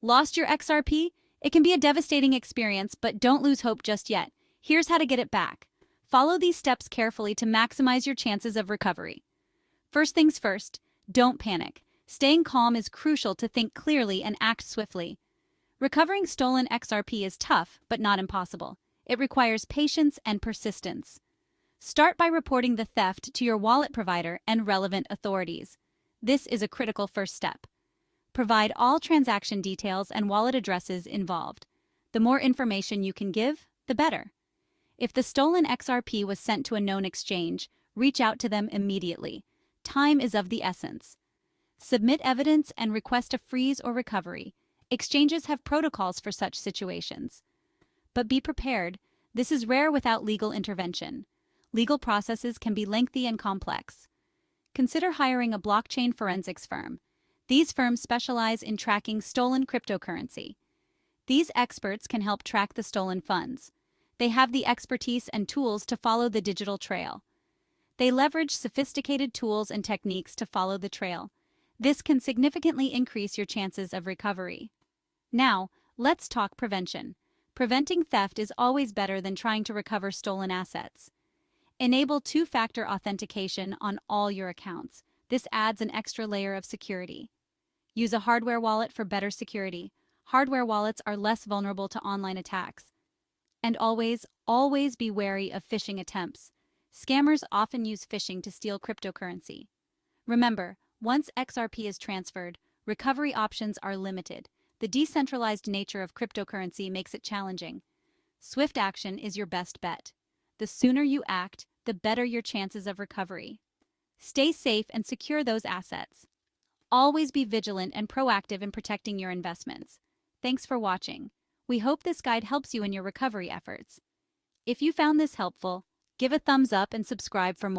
Lost your XRP? It can be a devastating experience, but don't lose hope just yet. Here's how to get it back. Follow these steps carefully to maximize your chances of recovery. First things first, don't panic. Staying calm is crucial to think clearly and act swiftly. Recovering stolen XRP is tough, but not impossible. It requires patience and persistence. Start by reporting the theft to your wallet provider and relevant authorities. This is a critical first step. Provide all transaction details and wallet addresses involved. The more information you can give, the better. If the stolen XRP was sent to a known exchange, reach out to them immediately. Time is of the essence. Submit evidence and request a freeze or recovery. Exchanges have protocols for such situations. But be prepared, this is rare without legal intervention. Legal processes can be lengthy and complex. Consider hiring a blockchain forensics firm. These firms specialize in tracking stolen cryptocurrency. These experts can help track the stolen funds. They have the expertise and tools to follow the digital trail. They leverage sophisticated tools and techniques to follow the trail. This can significantly increase your chances of recovery. Now, let's talk prevention. Preventing theft is always better than trying to recover stolen assets. Enable two-factor authentication on all your accounts. This adds an extra layer of security. Use a hardware wallet for better security. Hardware wallets are less vulnerable to online attacks. And always be wary of phishing attempts. Scammers often use phishing to steal cryptocurrency. Remember, once XRP is transferred, recovery options are limited. The decentralized nature of cryptocurrency makes it challenging. Swift action is your best bet. The sooner you act, the better your chances of recovery. Stay safe and secure those assets. Always be vigilant and proactive in protecting your investments. Thanks for watching. We hope this guide helps you in your recovery efforts. If you found this helpful, give a thumbs up and subscribe for more.